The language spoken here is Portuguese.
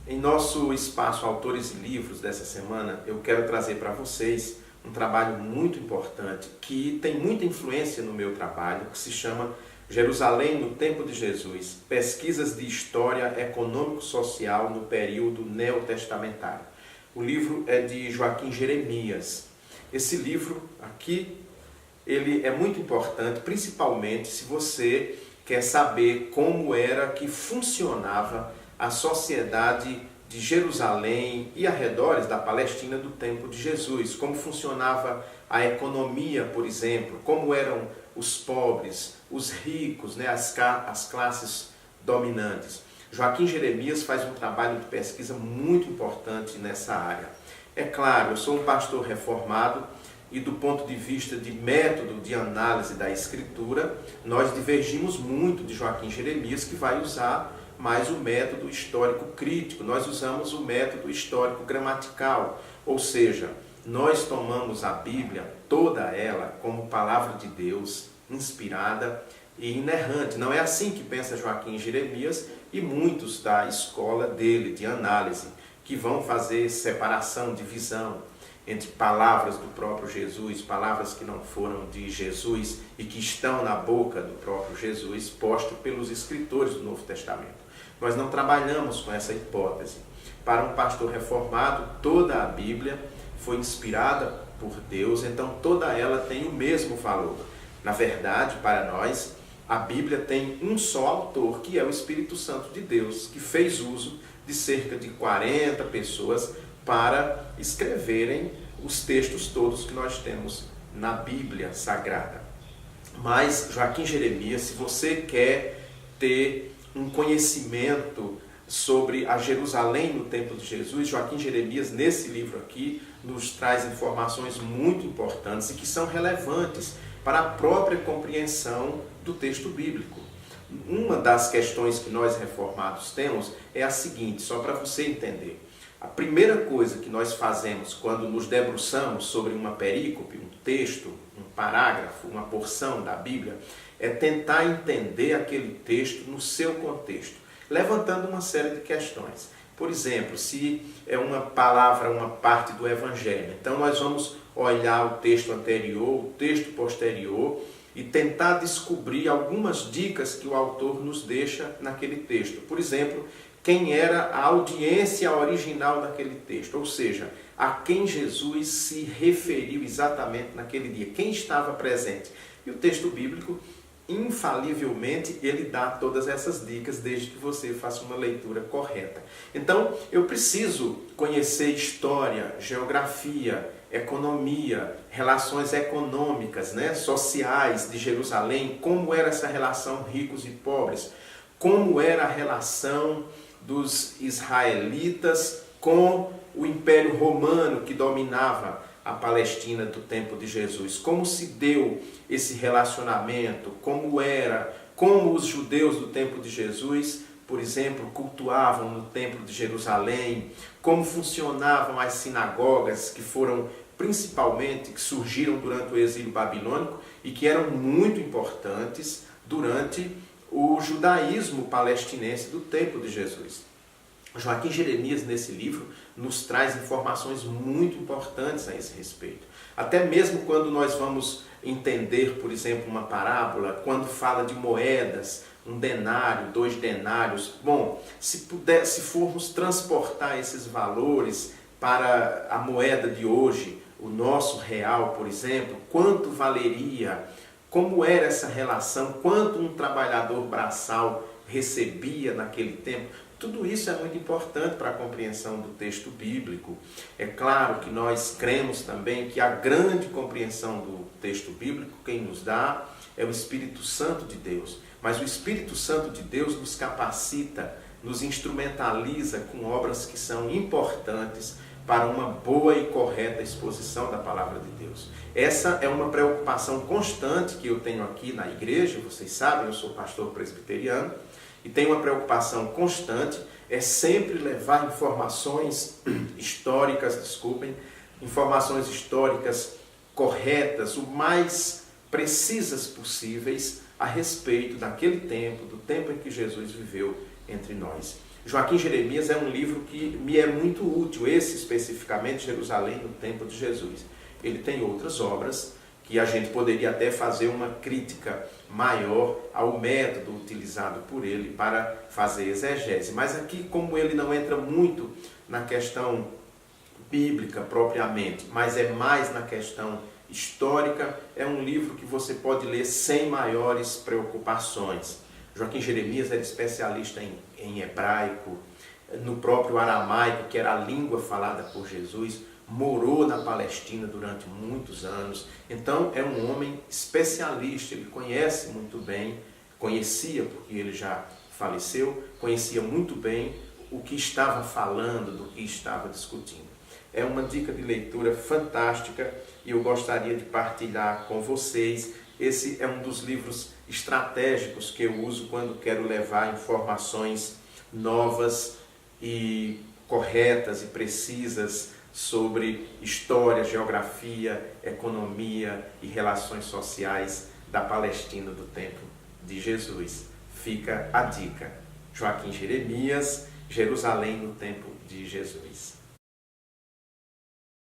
Em nosso espaço Autores e Livros dessa semana, eu quero trazer para vocês um trabalho muito importante que tem muita influência no meu trabalho, que se chama Jerusalém no Tempo de Jesus, Pesquisas de História Econômico-Social no Período Neotestamentário. O livro é de Joaquim Jeremias. Esse livro aqui, ele é muito importante, principalmente se você quer saber como era que funcionava a sociedade de Jerusalém e arredores da Palestina do tempo de Jesus, como funcionava a economia, por exemplo, como eram os pobres, os ricos, as classes dominantes. Joaquim Jeremias faz um trabalho de pesquisa muito importante nessa área. É claro, eu sou um pastor reformado e do ponto de vista de método de análise da escritura, nós divergimos muito de Joaquim Jeremias, que vai usar mais o método histórico crítico. Nós usamos o método histórico gramatical, ou seja, nós tomamos a Bíblia, toda ela, como palavra de Deus, inspirada e inerrante. Não é assim que pensa Joaquim Jeremias e muitos da escola dele, de análise, que vão fazer separação, divisão entre palavras do próprio Jesus, palavras que não foram de Jesus e que estão na boca do próprio Jesus, posto pelos escritores do Novo Testamento. Nós não trabalhamos com essa hipótese. Para um pastor reformado, toda a Bíblia foi inspirada por Deus, então toda ela tem o mesmo valor. Na verdade, para nós, a Bíblia tem um só autor, que é o Espírito Santo de Deus, que fez uso de cerca de 40 pessoas para escreverem os textos todos que nós temos na Bíblia Sagrada. Mas Joaquim Jeremias, se você quer ter um conhecimento sobre a Jerusalém no tempo de Jesus, Joaquim Jeremias, nesse livro aqui, nos traz informações muito importantes e que são relevantes para a própria compreensão do texto bíblico. Uma das questões que nós reformados temos é a seguinte, só para você entender. A primeira coisa que nós fazemos quando nos debruçamos sobre uma perícope, um texto, um parágrafo, uma porção da Bíblia, é tentar entender aquele texto no seu contexto, levantando uma série de questões. Por exemplo, se é uma palavra, uma parte do Evangelho, então nós vamos olhar o texto anterior, o texto posterior e tentar descobrir algumas dicas que o autor nos deixa naquele texto. Por exemplo, quem era a audiência original daquele texto, ou seja, a quem Jesus se referiu exatamente naquele dia, quem estava presente. E o texto bíblico, infalivelmente, ele dá todas essas dicas desde que você faça uma leitura correta. Então, eu preciso conhecer história, geografia, economia, relações econômicas, sociais de Jerusalém, como era essa relação ricos e pobres, como era a relação dos israelitas com o Império Romano que dominava a Palestina do tempo de Jesus. Como se deu esse relacionamento, como os judeus do tempo de Jesus, por exemplo, cultuavam no templo de Jerusalém, como funcionavam as sinagogas que que surgiram durante o exílio babilônico e que eram muito importantes durante o judaísmo palestinense do tempo de Jesus. Joaquim Jeremias, nesse livro, nos traz informações muito importantes a esse respeito. Até mesmo quando nós vamos entender, por exemplo, uma parábola, quando fala de moedas, 1 denário, 2 denários. Bom, se formos transportar esses valores para a moeda de hoje, o nosso real, por exemplo, quanto valeria? Como era essa relação? Quanto um trabalhador braçal recebia naquele tempo? Tudo isso é muito importante para a compreensão do texto bíblico. É claro que nós cremos também que a grande compreensão do texto bíblico, quem nos dá é o Espírito Santo de Deus. Mas o Espírito Santo de Deus nos capacita, nos instrumentaliza com obras que são importantes para uma boa e correta exposição da palavra de Deus. Essa é uma preocupação constante que eu tenho aqui na igreja. Vocês sabem, eu sou pastor presbiteriano e tenho uma preocupação constante, é sempre levar informações históricas, informações históricas corretas, o mais precisas possíveis a respeito daquele tempo, do tempo em que Jesus viveu entre nós. Joaquim Jeremias é um livro que me é muito útil, esse especificamente, Jerusalém no Tempo de Jesus. Ele tem outras obras que a gente poderia até fazer uma crítica maior ao método utilizado por ele para fazer exegese. Mas aqui, como ele não entra muito na questão bíblica propriamente, mas é mais na questão histórica, é um livro que você pode ler sem maiores preocupações. Joaquim Jeremias era especialista em hebraico, no próprio aramaico, que era a língua falada por Jesus, morou na Palestina durante muitos anos. Então é um homem especialista, ele conhece muito bem, conhecia porque ele já faleceu, conhecia muito bem o que estava falando, do que estava discutindo. É uma dica de leitura fantástica e eu gostaria de partilhar com vocês. Esse é um dos livros estratégicos que eu uso quando quero levar informações novas e corretas e precisas sobre história, geografia, economia e relações sociais da Palestina do tempo de Jesus. Fica a dica. Joaquim Jeremias, Jerusalém no Tempo de Jesus.